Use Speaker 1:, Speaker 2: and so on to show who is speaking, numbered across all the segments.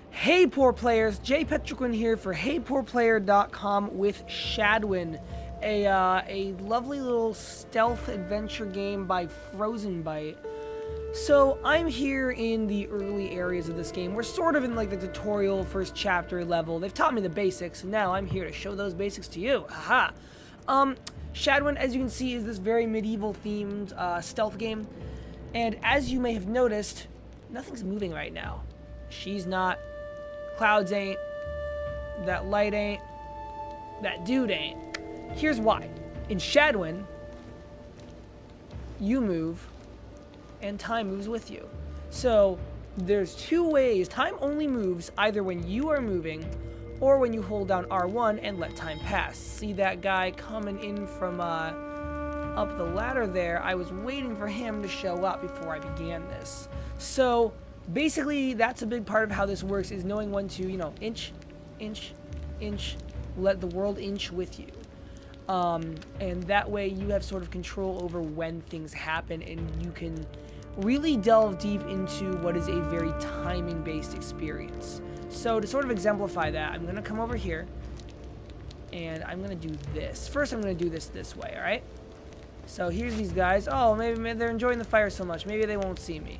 Speaker 1: Hey poor players, Jay Petriquin here for HeyPoorPlayer.com with Shadwen, a lovely little stealth adventure game by Frozenbyte. So I'm here in the early areas of this game. We're sort of in like the tutorial first chapter level. They've taught me the basics, and now I'm here to show those basics to you. Haha. Shadwen, as you can see, is this very medieval themed stealth game. And as you may have noticed, nothing's moving right now. She's not. Clouds ain't, that light ain't, that dude ain't. Here's why. In Shadwen, you move, and time moves with you. So, there's two ways. Time only moves either when you are moving, or when you hold down R1 and let time pass. See that guy coming in from up the ladder there? I was waiting for him to show up before I began this. So, basically, that's a big part of how this works, is knowing when to, you know, inch, let the world inch with you. And that way you have sort of control over when things happen, and you can really delve deep into what is a very timing-based experience. So to sort of exemplify that, I'm going to come over here, and I'm going to do this. First, I'm going to do this way, alright? So here's these guys. Oh, maybe they're enjoying the fire so much. Maybe they won't see me.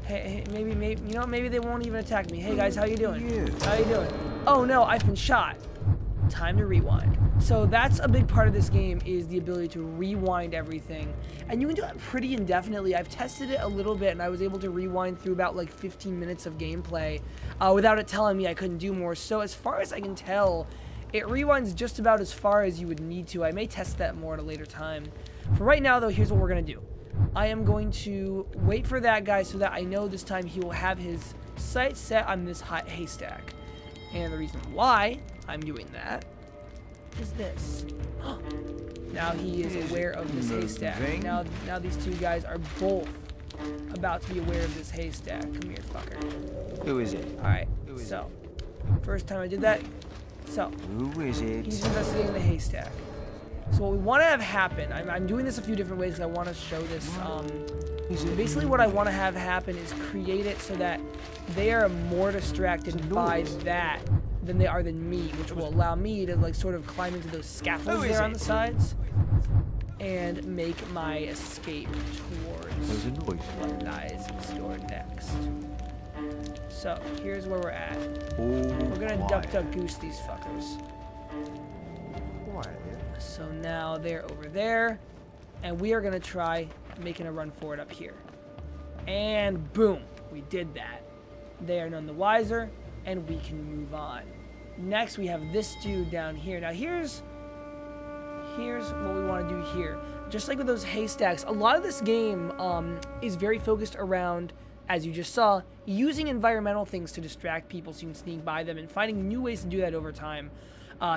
Speaker 1: Hey, maybe, you know, maybe they won't even attack me. Hey guys, how you doing? How you doing? Oh no, I've been shot. Time to rewind. So that's a big part of this game, is the ability to rewind everything. And you can do that pretty indefinitely. I've tested it a little bit, and I was able to rewind through about like 15 minutes of gameplay without it telling me I couldn't do more. So as far as I can tell, it rewinds just about as far as you would need to. I may test that more at a later time. For right now though, here's what we're going to do. I am going to wait for that guy so that I know this time he will have his sights set on this haystack. And the reason why I'm doing that is this. Now he is aware of this haystack. Now these two guys are both about to be aware of this haystack. Come here, fucker.
Speaker 2: Who is it?
Speaker 1: Alright, so, first time I did that. So,
Speaker 2: who is it?
Speaker 1: He's investigating the haystack. So what we want to have happen, I'm doing this a few different ways because I want to show this. Basically what I want to have happen is create it so that they are more distracted by that than they are than me, which will allow me to like sort of climb into those scaffolds there on the sides and make my escape towards what lies in store next. So here's where we're at. We're gonna duck goose these fuckers. So now they're over there, and we are going to try making a run for it up here. And boom, we did that. They are none the wiser, and we can move on. Next, we have this dude down here. Now, here's what we want to do here. Just like with those haystacks, a lot of this game is very focused around, as you just saw, using environmental things to distract people so you can sneak by them, and finding new ways to do that over time.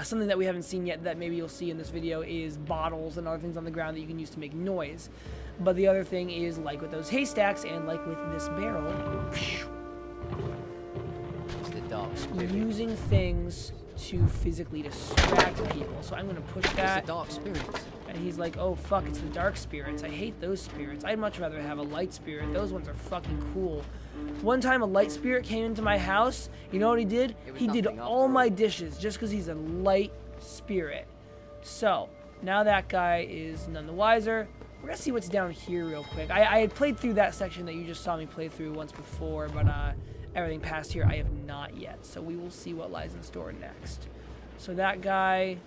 Speaker 1: Something that we haven't seen yet that maybe you'll see in this video is bottles and other things on the ground that you can use to make noise. But the other thing is, like with those haystacks and like with this barrel,
Speaker 2: It's the dark spirit.
Speaker 1: using things to physically distract people. So I'm going to push that.
Speaker 2: It's the dark spirits.
Speaker 1: And he's like, oh fuck, it's the dark spirits. I hate those spirits. I'd much rather have a light spirit. Those ones are fucking cool. One time a light spirit came into my house. You know what he did? He did all my dishes just because he's a light spirit. So, now that guy is none the wiser. We're going to see what's down here real quick. I had played through that section that you just saw me play through once before, but everything past here I have not yet. So we will see what lies in store next. So that guy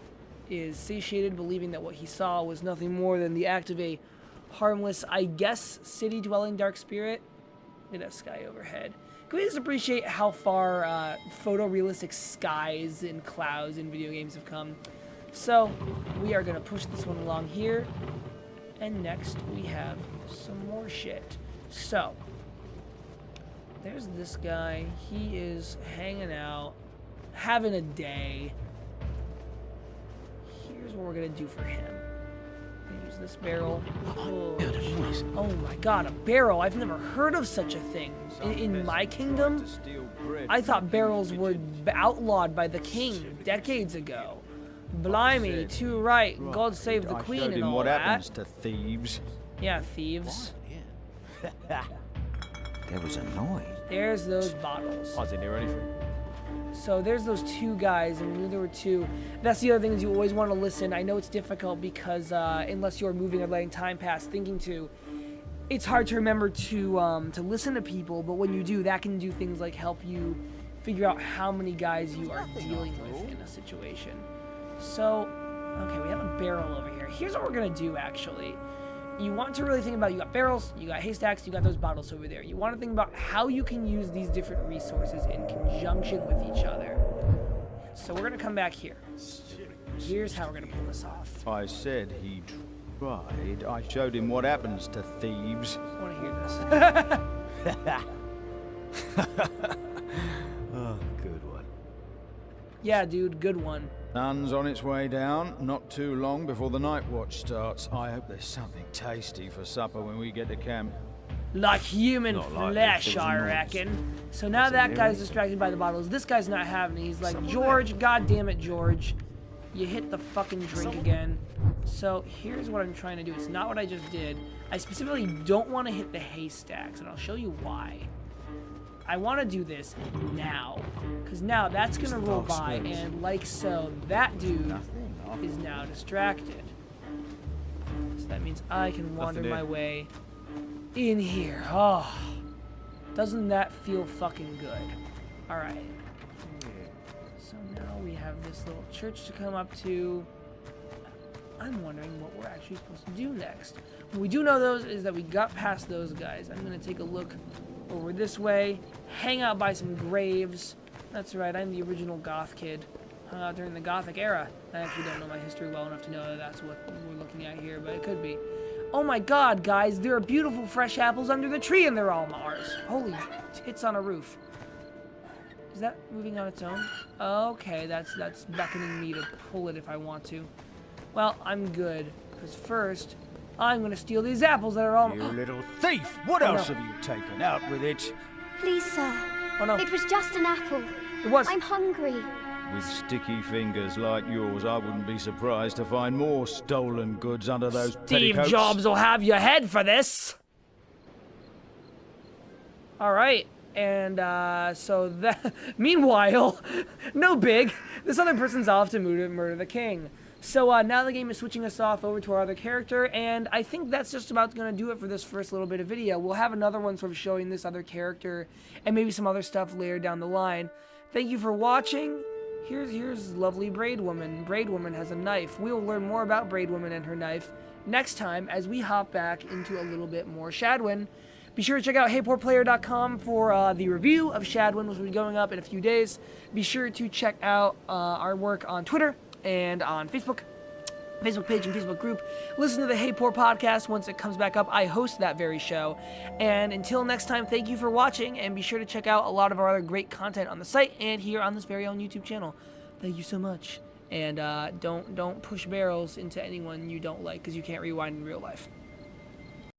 Speaker 1: is satiated, believing that what he saw was nothing more than the act of a harmless, I guess, city-dwelling dark spirit. Look at that sky overhead. Can we just appreciate how far photorealistic skies and clouds in video games have come? So, we are going to push this one along here. And next, we have some more shit. So, there's this guy. He is hanging out, having a day. Here's what we're going to do for him. Use this barrel. Oh my god, a barrel! I've never heard of such a thing. In my kingdom, I thought barrels were outlawed by the king decades ago. Blimey, too right. God save the queen and all
Speaker 3: what
Speaker 1: that.
Speaker 3: happens to thieves.
Speaker 1: Yeah, thieves.
Speaker 2: There was a noise.
Speaker 1: There's those bottles.
Speaker 3: I didn't hear anything.
Speaker 1: So there's those two guys, and we knew there were two. That's the other thing, is you always want to listen. I know it's difficult because unless you're moving or letting time pass, thinking to, it's hard to remember to listen to people. But when you do, that can do things like help you figure out how many guys you are dealing with in a situation. So, okay, we have a barrel over here. Here's what we're gonna do, actually. You want to really think about, you got barrels, you got haystacks, you got those bottles over there. You want to think about how you can use these different resources in conjunction with each other. So we're going to come back here. Here's how we're going to pull this off.
Speaker 4: I said he tried. I showed him what happens to thieves.
Speaker 1: I want to hear this.
Speaker 4: Oh, good one.
Speaker 1: Yeah, dude, good one.
Speaker 4: Sun's on its way down. Not too long before the night watch starts. I hope there's something tasty for supper when we get to camp.
Speaker 1: Like human
Speaker 2: Not like
Speaker 1: flesh,
Speaker 2: this, there was
Speaker 1: I
Speaker 2: a noise.
Speaker 1: reckon. So now that guy's distracted by the bottles. This guy's not having it. He's like, George, god damn it, George. You hit the fucking drink again. So here's what I'm trying to do. It's not what I just did. I specifically don't want to hit the haystacks, and I'll show you why. I want to do this now, because now that's going to roll by, and like so, that dude is now distracted. So that means I can wander my way in here. Oh, doesn't that feel fucking good? All right. So now we have this little church to come up to. I'm wondering what we're actually supposed to do next. What we do know, though, is that we got past those guys. I'm going to take a look over this way, hang out by some graves. That's right, I'm the original goth kid. Hung out during the Gothic era. I actually don't know my history well enough to know that that's what we're looking at here, but it could be. Oh my god, guys, there are beautiful fresh apples under the tree and they're all Mars. Holy tits on a roof. Is that moving on its own? Okay, that's beckoning me to pull it if I want to. Well, I'm good, because first, I'm gonna steal these apples that are all—
Speaker 4: You little thief! What else have you taken? Out with it.
Speaker 5: Please, sir.
Speaker 1: Oh no,
Speaker 5: It was just an apple.
Speaker 1: it was.
Speaker 5: I'm hungry.
Speaker 4: With sticky fingers like yours, I wouldn't be surprised to find more stolen goods under those
Speaker 1: Steve
Speaker 4: petticoats.
Speaker 1: Jobs will have your head for this. All right, and so that. Meanwhile, no big. This other person's off to murder the king. So now the game is switching us off over to our other character, and I think that's just about going to do it for this first little bit of video. We'll have another one sort of showing this other character and maybe some other stuff later down the line. Thank you for watching. Here's lovely Braid Woman. Braid Woman has a knife. We'll learn more about Braid Woman and her knife next time as we hop back into a little bit more Shadwen. Be sure to check out HeyPoorPlayer.com for the review of Shadwen, which will be going up in a few days. Be sure to check out our work on Twitter and on Facebook page and Facebook group. Listen to the Hey Poor podcast once it comes back up. I host that very show. And until next time, thank you for watching, and be sure to check out a lot of our other great content on the site and here on this very own YouTube channel. Thank you so much. And don't push barrels into anyone you don't like, because you can't rewind in real life.